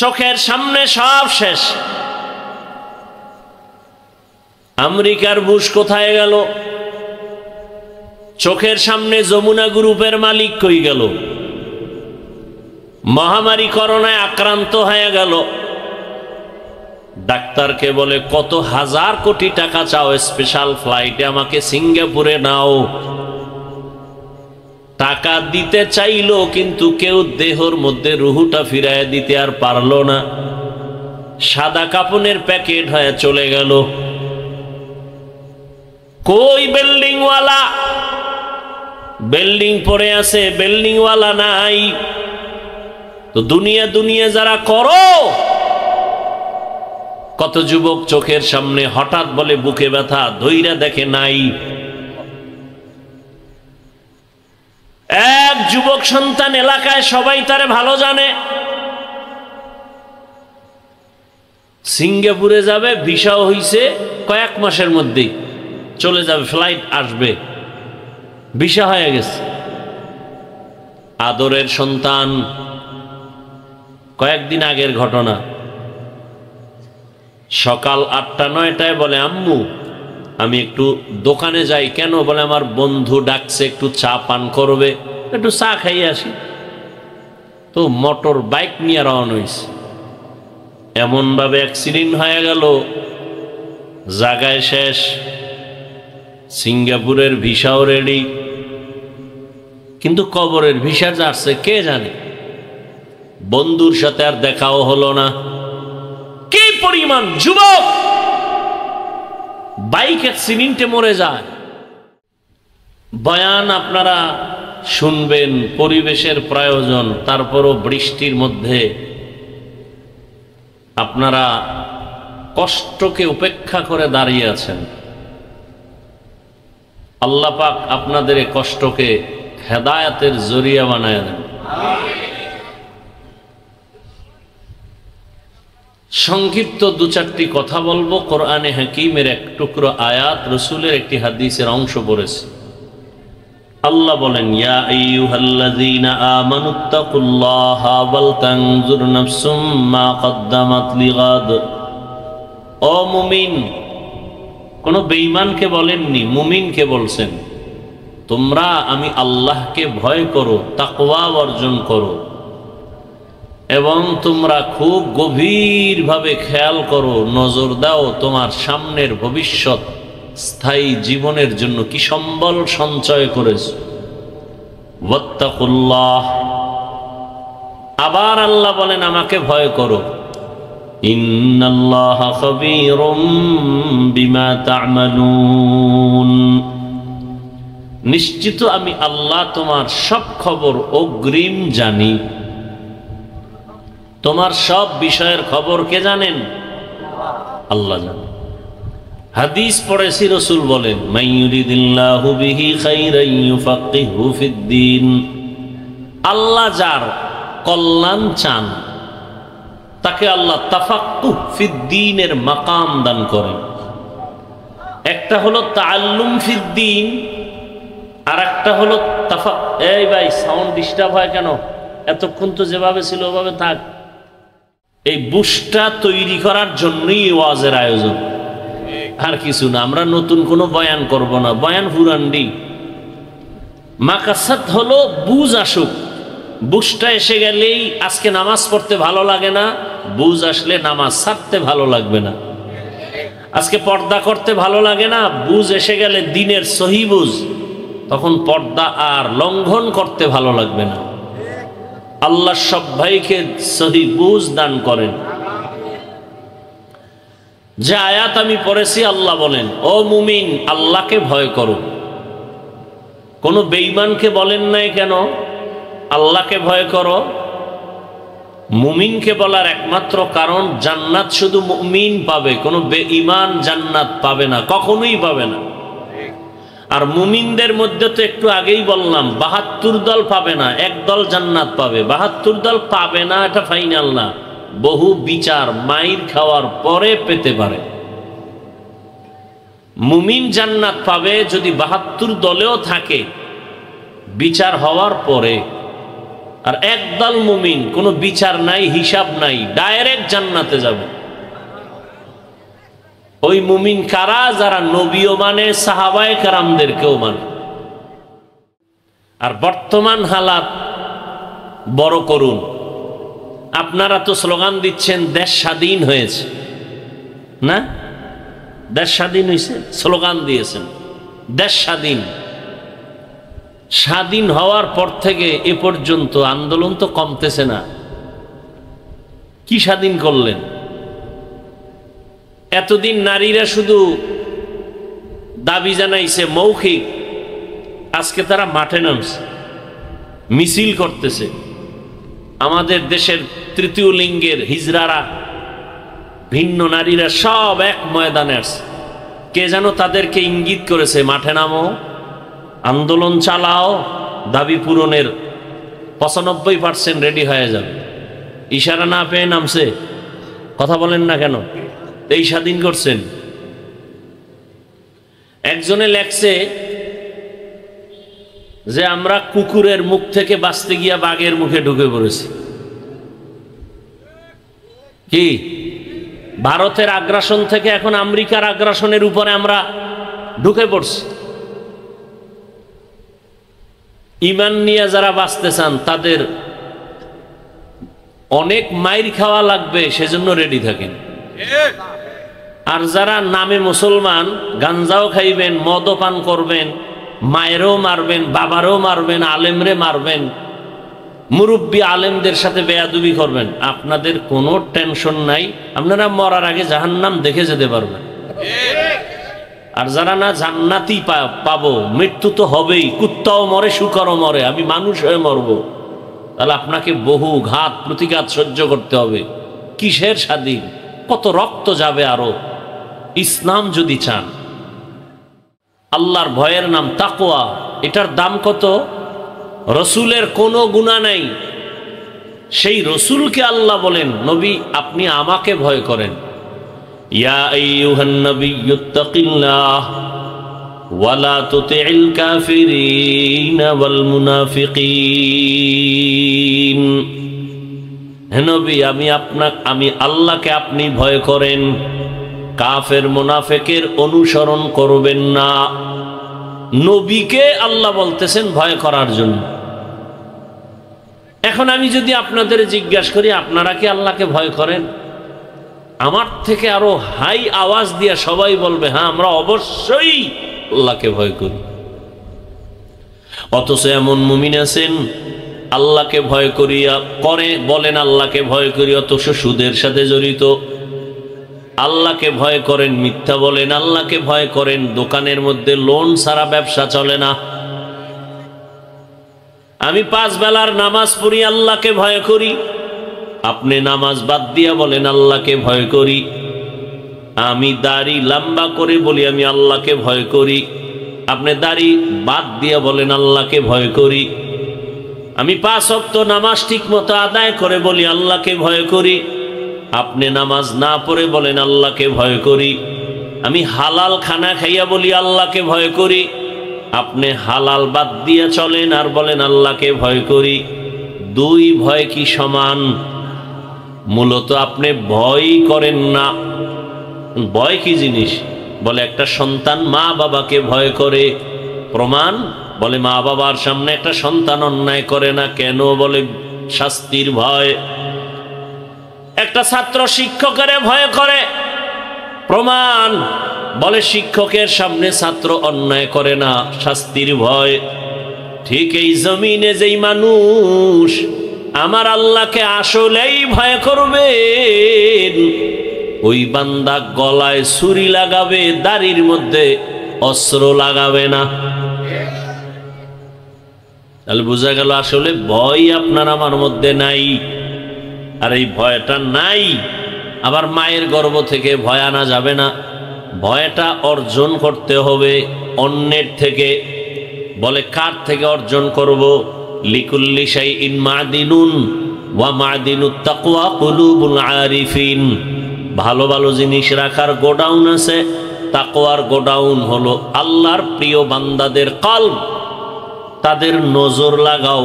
চোখের সামনে সব শেষ। আমেরিকার বুশ কোথায় গেল? চোখের সামনে যমুনা গ্রুপের মালিক কই গেল? মহামারী করোনায় আক্রান্ত হয়ে গেল। ডাক্তারকে বলে কত হাজার কোটি টাকা চাও স্পেশাল ফ্লাইটে আমাকে সিঙ্গাপুরে নাও। টাকা দিতে চাইলো কিন্তু কেউ দেহর মধ্যে রুহুটা ফিরায় দিতে আর পারলো না। সাদা কাপনের প্যাকেট হয়ে চলে গেল। কই বিল্ডিংওয়ালা? বিল্ডিং পড়ে আছে, বিল্ডিংওয়ালা নাই। তো দুনিয়া দুনিয়া যারা করো, কত যুবক চোখের সামনে হঠাৎ বলে বুকে ব্যথা, ধইরা দেখে নাই। এক যুবক সন্তান এলাকায় সবাই তারে ভালো জানে, সিঙ্গাপুরে যাবে, ভিসাও হইছে, কয়েক মাসের মধ্যেই চলে যাবে, ফ্লাইট আসবে, ভিসা হয়ে গেছে। আদরের সন্তান, কয়েকদিন আগের ঘটনা, সকাল 8টা-9টায় বলে আম্মু আমি একটু দোকানে যাই। কেন? বলে আমার বন্ধু ডাকছে, একটু চা পান করবে, একটু চা খাইয়ে আসি। তো মোটর বাইক নিয়ে রওনা হয়েছে। এমনভাবে অ্যাক্সিডেন্ট হয়ে গেল, জায়গায় শেষ। সিঙ্গাপুরের ভিসাও রেডি, কিন্তু কবরের ভিসা যাচ্ছে কে জানে। বন্ধুর সাথে আর দেখাও হলো না। কি পরিমাণ যুবক বাইক অ্যাক্সিডেন্টে মরে যায়। বয়ান আপনারা শুনবেন, পরিবেশের প্রয়োজন, তারপরও বৃষ্টির মধ্যে আপনারা কষ্টকে উপেক্ষা করে দাঁড়িয়ে আছেন। আল্লাহ পাক আপনাদের এই কষ্টকে হেদায়েতের জরিয়া বানায় দেন। সংক্ষিপ্ত 2-4টি কথা বলবো। কোরআনে হাকিমের এক টুকরো আয়াত, রসুলের একটি হাদিসের অংশ পড়েছে। আল্লাহ বলেন, ইয়া আইয়ুহাল্লাযীনা আমানুত্তাকুল্লাহা ওয়াল তানজুর নাফসুম মা কদ্দামাত লিগাদ। ও মুমিন, কোন বেঈমানকে বলেননি, মুমিনকে বলছেন, তোমরা আমি আল্লাহকে ভয় করো, তাকওয়া অর্জন করো, এবং তোমরা খুব গভীরভাবে খেয়াল করো, নজর দাও তোমার সামনের ভবিষ্যৎ স্থায়ী জীবনের জন্য কি সম্বল সঞ্চয় করেছ। ওয়াত্তাকুল্লাহ। আবার আল্লাহ বলেন আমাকে ভয় করো, ইন্নাল্লাহা খাবীরুম বিমা তা'মালুন। নিশ্চিত আমি আল্লাহ তোমার সব খবর অগ্রিম জানি। তোমার সব বিষয়ের খবর কে জানেন? আল্লাহ জানেন। হাদিস পড়েছি, রসুল বলেন, মাইয়ুরিদিল্লাহু বিহি খাইরান ইউফাক্কিহু ফিদ্দীন। আল্লাহ যার কল্যাণ চান তাকে আল্লাহ তাফাক্কুহ ফিদ্দীনের মাকাম দান করেন। একটা হলো তাআল্লুম ফিদ্দীন, আর একটা হলো এই ভাই সাউন্ড ডিস্টার্ব হয় কেন? এতক্ষণ তো যেভাবে ছিল ওভাবে থাক। এই বুশটা তৈরি করার জন্যই ওয়াজের আয়োজন, আর কিছু না। আমরা নতুন কোনো বয়ান করব না, বয়ান পুরান্ডি। মাকাসাদ হলো বুঝ আসুক। বুঝটা এসে গেলেই আজকে নামাজ পড়তে ভালো লাগে না, বুঝ আসলে নামাজ ছাড়তে ভালো লাগবে না। আজকে পর্দা করতে ভালো লাগে না, বুঝ এসে গেলে দিনের সহি বুঝ, তখন পর্দা আর লঙ্ঘন করতে ভালো লাগবে না। আল্লাহ সব ভাইকে সহি বুঝ দান করেন। যে আয়াত আমি পড়েছি, আল্লাহ বলেন, ও মুমিন আল্লাহকে ভয় করো। কোন বেঈমানকে বলেন নাই কেন আল্লাহকে ভয় করো? মুমিনকে বলার একমাত্র কারণ, জান্নাত শুধু মুমিন পাবে, কোনো বেঈমান জান্নাত পাবে না, কখনোই পাবে না। আর মুমিনদের মধ্যে তো একটু আগেই বললাম 72 দল পাবে না, এক দল জান্নাত পাবে। 72 দল পাবে না এটা ফাইনাল না, বহু বিচার মাইর খাওয়ার পরে পেতে পারে। মুমিন জান্নাত পাবে যদি 72 দলেও থাকে, বিচার হওয়ার পরে। আর একদল মুমিন, কোনো বিচার নাই, হিসাব নাই, ডাইরেক্ট জান্নাতে যাবে। ওই মুমিন কারা? যারা নবীও মানে, সাহাবায়ে কেরামদেরকেও মানে। আর বর্তমান হালাত বড় করুন। আপনারা তো স্লোগান দিচ্ছেন দেশ স্বাধীন হয়েছে, না? দেশ স্বাধীন হয়েছে, স্লোগান দিয়েছেন দেশ স্বাধীন। স্বাধীন হওয়ার পর থেকে এ পর্যন্ত আন্দোলন তো কমতেছে না। কি স্বাধীন করলেন? এতদিন নারীরা শুধু দাবি জানাইছে মৌখিক, আজকে তারা মাঠে নামছে, মিছিল করতেছে। আমাদের দেশের তৃতীয় লিঙ্গের হিজড়ারা, ভিন্ন নারীরা সব এক ময়দানে আসছে। কে যেন তাদেরকে ইঙ্গিত করেছে, মাঠে নামো, আন্দোলন চালাও, দাবি পূরণের 95% রেডি হয়ে যাবে। ইশারা না পেয়ে নামছে। কথা বলেন না কেন? এই স্বাধীন করছেন। একজনে লেখছে যে আমরা কুকুরের মুখ থেকে বাঁচতে গিয়া বাঘের মুখে ঢুকে পড়েছি। কি? ভারতের আগ্রাসন থেকে এখন আমেরিকার আগ্রাসনের উপরে আমরা ঢুকে পড়ছি। ঈমান নিয়ে যারা বাঁচতে চান তাদের অনেক মাইর খাওয়া লাগবে, সেজন্য রেডি থাকেন। আর যারা নামে মুসলমান, গাঞ্জাও খাইবেন, মদও পান করবেন, মায়েরও মারবেন, বাবারও মারবেন, আলেমরে মারবেন, মুরব্বী আলেমদের সাথে বেয়াদবি করবেন, আপনাদের কোনো টেনশন নাই। আপনারা মরার আগে জাহান্নাম দেখে যেতে পারবেন। আর যারা না জান্নাতি পাবো, মৃত্যু তো হবেই, কুত্তাও মরে, শুকরও মরে, আমি মানুষ হয়ে মরব, তাহলে আপনাকে বহু ঘাত প্রতিঘাত সহ্য করতে হবে। কিসের স্বাধীন? কত রক্ত যাবে আরো। ইসলাম যদি চান, আল্লাহর ভয়ের নাম তাকওয়া, এটার দাম কত? রসুলের কোনো গুনাহ নাই, সেই রসুলকে আল্লাহ বলেন, নবী আপনি আমাকে ভয় করেন। ইয়া আইয়ুহান নাবিয়্যুত্তাকিল্লাহ ওয়া লা তুতি'ল কাফিরিনা ওয়াল মুনাফিকিন। হে নবী, আমি আল্লাহকে আপনি ভয় করেন, কাফের মুনাফিকের অনুসরণ করবেন না। নবীকে আল্লাহ বলতেছেন ভয় করার জন্য। এখন আমি যদি আপনাদের জিজ্ঞাসা করি, আপনারা কি আল্লাহকে ভয় করেন? আমার থেকে আরো হাই আওয়াজ দিয়ে সবাই বলবে হ্যাঁ, আমরা অবশ্যই আল্লাহকে ভয় করি। অথচ এমন মুমিন আছেন আল্লাহকে ভয় করিয়া করে বলেন আল্লাহকে ভয় করি, অথচ সুদের সাথে জড়িত। আল্লাহকে ভয় করেন, মিথ্যা বলেন, আল্লাহকে ভয় করেন, দোকানের মধ্যে লোন ছাড়া ব্যবসা চলে না। আমি 5 বেলার নামাজ পড়ি, আল্লাহকে ভয় করি। আপনি নামাজ বাদ দিয়া বলেন আল্লাহকে ভয় করি। আমি দাড়ি লম্বা করে বলি আমি আল্লাহকে ভয় করি। আপনি দাড়ি বাদ দিয়া বলেন আল্লাহকে ভয় করি। আমি 5 ওয়াক্ত নামাজ ঠিক মতো আদায় করে বলি আল্লাহকে ভয় করি। আপনি নামাজ না পড়ে বলেন আল্লাহকে ভয় করি। আমি হালাল খানা খাইয়া বলি আল্লাহকে ভয় করি। আপনি হালাল বাদ দিয়ে চলেন আর বলেন আল্লাহকে ভয় করি। 2 ভয় কি সমান? মূলত আপনি ভয়ই করেন না। ভয় কি জিনিস? বলে একটা সন্তান মা বাবাকে ভয় করে। প্রমাণ? বলে মা বাবার সামনে একটা সন্তান অন্যায় করে না কেন? বলে শাস্তির ভয়। একটা ছাত্র শিক্ষকের ভয় করে। প্রমাণ? বলে শিক্ষকের সামনে ছাত্র অন্যায় করে না, শাস্তির ভয়। ঠিক এই জমিনে যেই মানুষ আমার আল্লাহকে আসলেই ভয় করবেন, ওই বান্দা গলায় ছুরি লাগাবে, দাড়ির মধ্যে অস্ত্র লাগাবে না। তাহলে বোঝা গেল আসলে ভয় আপনার আমার মধ্যে নাই। আর এই ভয়টা নাই, আবার মায়ের গর্ভ থেকে ভয় আনা যাবে না। ভয়টা অর্জন করতে হবে অন্যের থেকে। বলে কার থেকে অর্জন করব? লিকুল্লি শাইইন মাদিনুন ওয়া মাদিনুত তাকওয়া কুলুবুল আরিফিন। ভালো ভালো জিনিস রাখার গোডাউন আছে, তাকওয়ার গোডাউন হলো আল্লাহর প্রিয় বান্দাদের কলব। তাদের নজর লাগাও,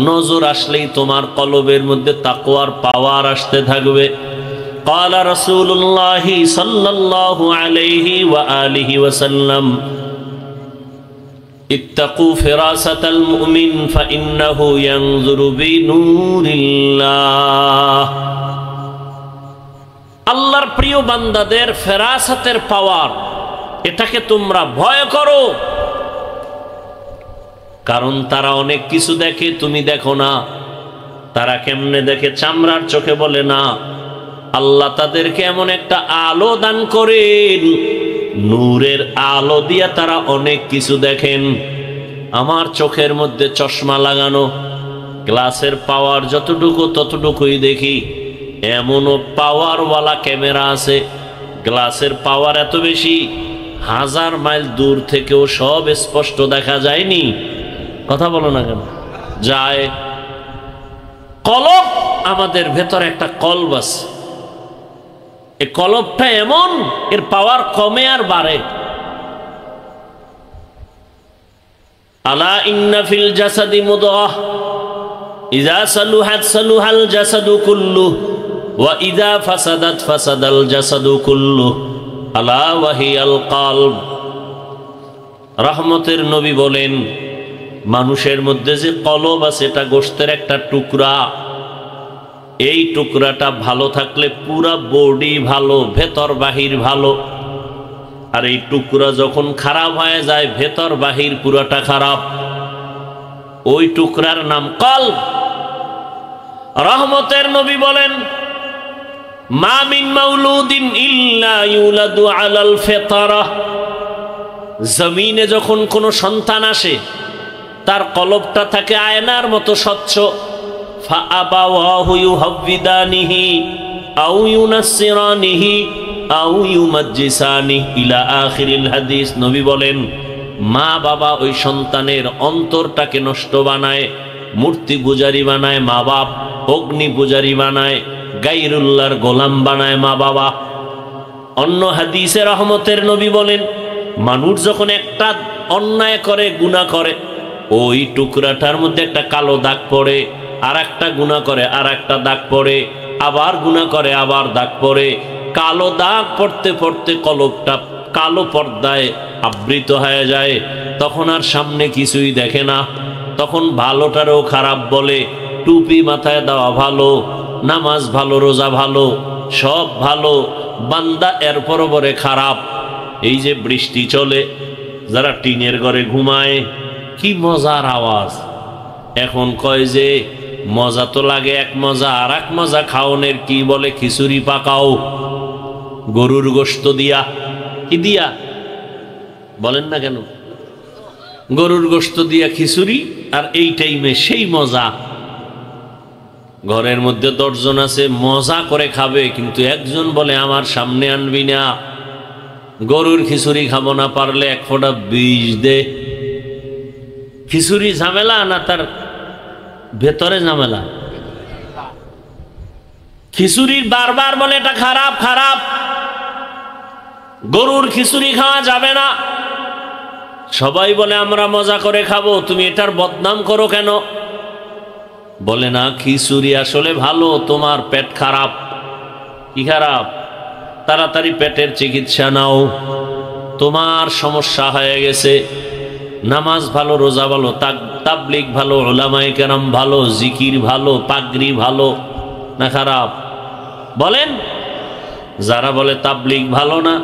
নজর আসলেই তোমার কলবের মধ্যে তাকওয়ার পাওয়ার আসতে থাকবে। قال رسول الله صلى الله عليه وآله وسلم اتقوا فراسة المؤمن فإنه ينظر بنور الله। আল্লাহর প্রিয় বান্দাদের ফেরাসাতের পাওয়ার, এটাকে তোমরা ভয় করো, কারণ তারা অনেক কিছু দেখে, তুমি দেখো না। তারা কেমনে দেখে? চামড়ার চোখে বলে না, আল্লাহ তাদেরকে এমন একটা আলো দান করেন, নূরের আলো দিয়া তারা অনেক কিছু দেখেন। আমার চোখের মধ্যে চশমা লাগানো, গ্লাসের পাওয়ার যতটুকু ততটুকুই দেখি। এমনও পাওয়ারওয়ালা ক্যামেরা আছে, গ্লাসের পাওয়ার এত বেশি, 1000 মাইল দূর থেকেও সব স্পষ্ট দেখা যায়নি। কথা বলো না কেন? যায়। কলব, আমাদের ভেতরে একটা কলব আছে, এই কলবটা এমন, এর পাওয়ার কমে আর বাড়ে। আলা ইন্না ফিল জাসাদি মুদগাহ ইযা সালুহাত সালুহাল জাসাদু কুল্লুহু ওয়া ইযা ফাসাদাত ফাসাদাল জাসাদু কুল্লুহু আলা ওয়া হিয়াল কলব। রহমতের নবী বলেন, মানুষের মধ্যে যে কলব আছে এটা গোশতের একটা টুকরা। এই টুকরাটা ভালো থাকলে পুরা বডি ভালো, ভেতর বাহির ভালো। আর এই টুকরা যখন খারাপ হয়ে যায়, ভেতর বাহির পুরাটা খারাপ। ওই টুকরার নাম কলব। রহমতের নবী বলেন, মা মিন মাউলুদিন ইল্লা ইউলাদু আলাল ফিতরা। জমিনে যখন কোনো সন্তান আসে, তার কলবটা থাকে আয়নার মতো স্বচ্ছ। ফাআবাওয়াহু ইউহাব্বিদানিহি আও ইউনাসসিরানিহি আও ইউমাজ্জিসানিহি ইলা আখিরিল হাদিস। নবী বলেন, মা বাবা ওই সন্তানের অন্তরটাকে নষ্ট বানায়, মূর্তি পূজারি বানায় মা বাপ, অগ্নি পূজারি বানায়, গায়রুল্লাহর গোলাম বানায় মা বাবা। অন্য হাদিসে রহমতের নবী বলেন, মানুষ যখন একটা অন্যায় করে, গুনাহ করে, ওই টুকরাটার মধ্যে একটা কালো দাগ পড়ে, আর একটা গুনাহ করে আর একটা দাগ পড়ে, আবার গুনাহ করে আবার দাগ পড়ে। কালো দাগ পড়তে পড়তে কলবটা কালো পর্দায় আবৃত হয়ে যায়। তখন আর সামনে কিছুই দেখে না। তখন ভালোটারও খারাপ বলে। টুপি মাথায় দেওয়া ভালো, নামাজ ভালো, রোজা ভালো, সব ভালো, বান্দা এরপর পরে খারাপ। এই যে বৃষ্টি চলে, যারা টিনের ঘরে ঘুমায়, কি মজার আওয়াজ। এখন কয় যে মজা তো লাগে এক মজা, আর এক মজা খাওনের কি বলে, খিচুড়ি পাকাও গরুর গোশত দিয়া। কি দিয়া বলেন না কেন? গরুর গোশত দিয়া খিচুড়ি, আর এই টাইমে সেই মজা। ঘরের মধ্যে 10 জন আছে, মজা করে খাবে, কিন্তু একজন বলে আমার সামনে আনবি না, গরুর খিচুড়ি খাবো না, পারলে 1 ফোঁটা বিষ দে। খিচুড়ি ঝামেলা না তার ভেতরে ঝামেলা? খিচুড়ির বারবার বলে এটা খারাপ খারাপ, গরুর খিচুড়ি খাওয়া যাবে না। সবাই বলে আমরা মজা করে খাবো, তুমি এটার বদনাম করো কেন? বলে না, খিচুড়ি আসলে ভালো, তোমার পেট খারাপ। কি খারাপ? তাড়াতাড়ি পেটের চিকিৎসা নাও, তোমার সমস্যা হয়ে গেছে। নামাজ ভালো, রোজা ভালো, তাবলিগ ভালো, উলামায়ে কেরাম ভালো, জিকির ভালো, পাগড়ি ভালো না খারাপ? বলেন। যারা বলে তাবলিগ ভালো না,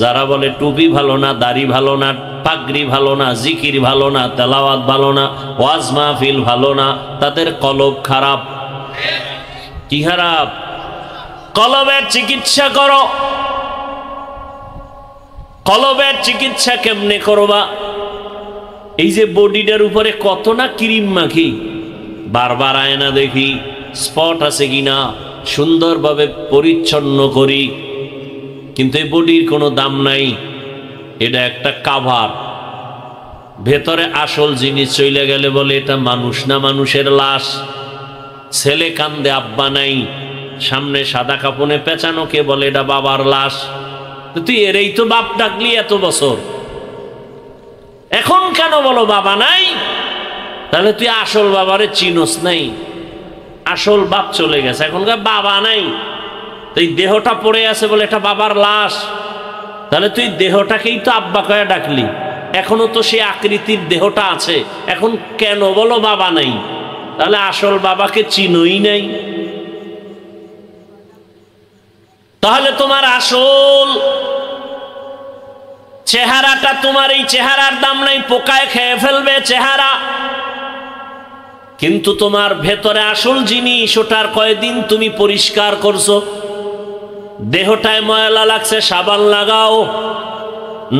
যারা বলে টুপি ভালো না, দাড়ি ভালো না, পাগড়ি ভালো না, জিকির ভালো না, তেলাওয়াত ভালো না, ওয়াজ মাহফিল ভালো না, তাদের কলব খারাপ। কি খারাপ? কলবের চিকিৎসা করো। কলবের চিকিৎসা কেমনে করবা? এই যে বডিটার উপরে কত না ক্রিম মাখি, বারবার আয়না দেখি স্পট আছে কিনা, সুন্দরভাবে পরিচ্ছন্ন করি, কিন্তু এই বডির কোনো দাম নাই। এটা একটা কাভার। ভেতরে আসল জিনিস চলে গেলে বলে এটা মানুষ না, মানুষের লাশ। ছেলে কান্দে, আব্বা নাই, সামনে সাদা কাপড়ে পেঁচানো, কে বলে এটা বাবার লাশ। তুই এরই তো বাপ ডাকলি এত বছর, এখন কেন বলো বাবা নাই? তাহলে তুই আসল বাবারে চিনোস নাই, আসল বাপ চলে গেছে, এখনকার বাবা নাই। তুই দেহটা পড়ে আছে বলে এটা বাবার লাশ, তাহলে তুই দেহটাকেই তো আব্বা কয়ে ডাকলি, এখনো তো সে আকৃতির দেহটা আছে, এখন কেন বলো বাবা নাই? তাহলে আসল বাবাকে চিনোই নাই। তাহলে তোমার আসল চেহারাটা, তোমার এই চেহারার দাম নাই, পোকায় খেয়ে ফেলবে চেহারা, কিন্তু তোমার ভেতরে আসল জিনিস, ওটার কয়দিন তুমি পরিষ্কার করছো? দেহটায় ময়লা লাগছে, সাবান লাগাও,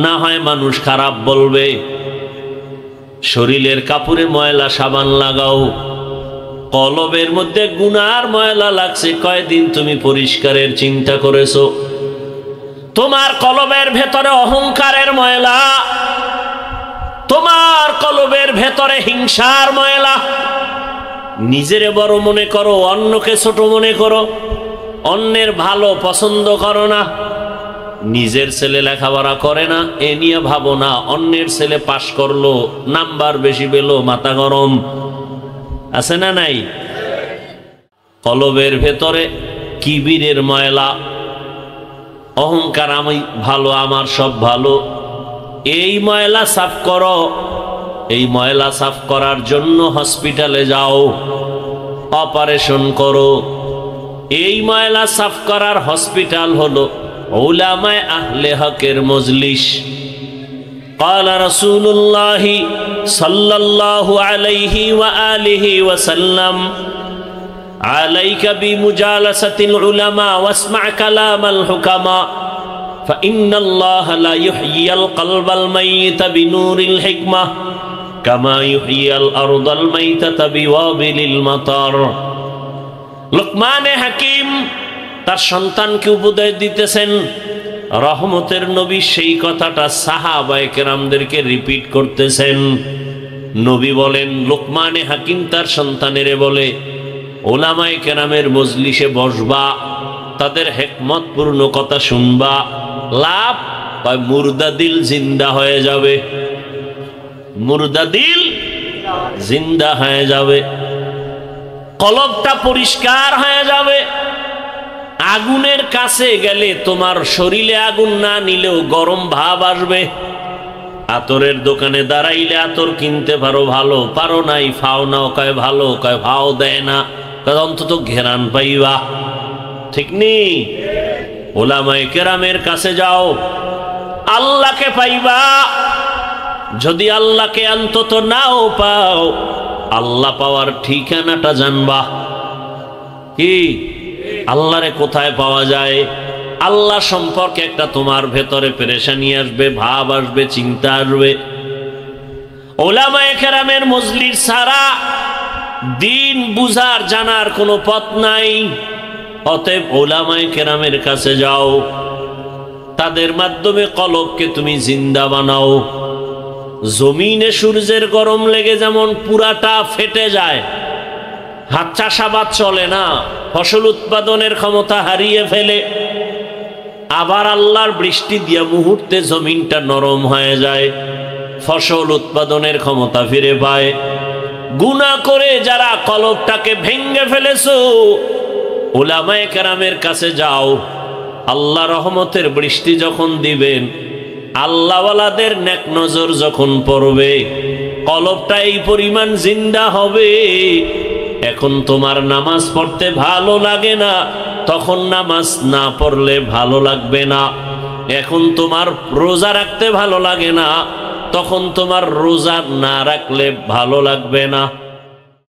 না হয় মানুষ খারাপ বলবে। শরীরের কাপড়ে ময়লা, সাবান লাগাও। কলবের মধ্যে গুনার ময়লা লাগছে, কয়দিন তুমি পরিষ্কারের চিন্তা করেছো? তোমার কলবের ভেতরে অহংকারের ময়লা, তোমার কলবের ভেতরে হিংসার ময়লা, নিজেরে বড় মনে করো, অন্যকে ছোট মনে করো, অন্যের ভালো পছন্দ করো না, নিজের ছেলে লেখাপড়া করে না এ নিয়ে ভাবো না, অন্যের ছেলে পাশ করলো, নাম্বার বেশি পেলো, মাথা গরম, আছে না নাই? কলবের ভেতরে কিবিরের ময়লা, অহংকার, আমি ভালো, আমার সব ভালো, এই ময়লা সাফ করো। এই ময়লা সাফ করার জন্য হসপিটালে যাও, অপারেশন করো। এই ময়লা সাফ করার হসপিটাল হলো উলামায়ে আহলে হকের মজলিস। قال رسول الله صلى الله عليه وآله وسلم عليك بمجالسة العلماء واسمع كلام الحكماء فإن الله لا يحيي القلب الميت بنور الحكمة كما يحيي الأرض الميتة بوابل المطر। লুকমান হাকিম তার সন্তানকে উপদেশ দিতেছেন, রহমতের নবী সেই কথাটা সাহাবায়ে কেরামদেরকে রিপিট করতেছেন। নবী বলেন, লুকমান হাকিম তার সন্তানের বলে, ওলামায়ে কেরামের মজলিসে বসবা, তাদের হিকমতপূর্ণ কথা শুনবা, লাভ হয় মুর্দা দিল জিন্দা হয়ে যাবে, মুর্দা দিল জিন্দা হয়ে যাবে, কলবটা পরিষ্কার হয়ে যাবে। আগুনের কাছে গেলে তোমার শরীরে আগুন না নিলেও গরম ভাব আসবে। আতরের দোকানে দাঁড়াইলে আতর কিনতে পারো, ভালো, পারো নাই ফাও নাও, কয় ভালো, কয় ভাও দেয় না, অন্তত ঘেরান পাইবা, ঠিক নেই? ওলামায়ে কেরামের কাছে যাও, আল্লাহকে পাইবা। যদি আল্লাহকে অন্তত নাও পাও, আল্লাহ পাওয়ার ঠিকানাটা জানবা। কি আল্লাহরে কোথায় পাওয়া যায়? আল্লাহ সম্পর্কে একটা তোমার ভেতরে পেরেশানি আসবে, ভাব আসবে, চিন্তা আসবে। ওলামায়ে কেরামের মজলিস ছাড়া দিন বুঝার জানার কোনো পথ নাই। অতএব ওলামায়ে কেরামের কাছে যাও, তাদের মাধ্যমে কলবকে তুমি জিন্দা বানাও। জমিনে সূর্যের গরম লেগে যেমন পুরাটা ফেটে যায়, হাত চাষাবাদ চলে না, ফসল উৎপাদনের ক্ষমতা হারিয়ে ফেলে, আবার আল্লাহর বৃষ্টি দিয়ে মুহূর্তে জমিনটা নরম হয়ে যায়, ফসল উৎপাদনের ক্ষমতা ফিরে পায়। গুনাহ করে যারা কলবটাকে ভেঙে ফেলেছো, উলামায়ে কেরামের কাছে যাও। আল্লাহ রহমতের বৃষ্টি যখন দিবেন, আল্লাহওয়ালাদের নেক নজর যখন পড়বে, কলবটা এই পরিমাণ জিন্দা হবে, এখন তোমার নামাজ পড়তে ভালো লাগে না, তখন নামাজ না পড়লে ভালো লাগবে না। এখন তোমার রোজা রাখতে ভালো লাগে না, তখন তোমার রোজা না রাখলে ভালো লাগবে না।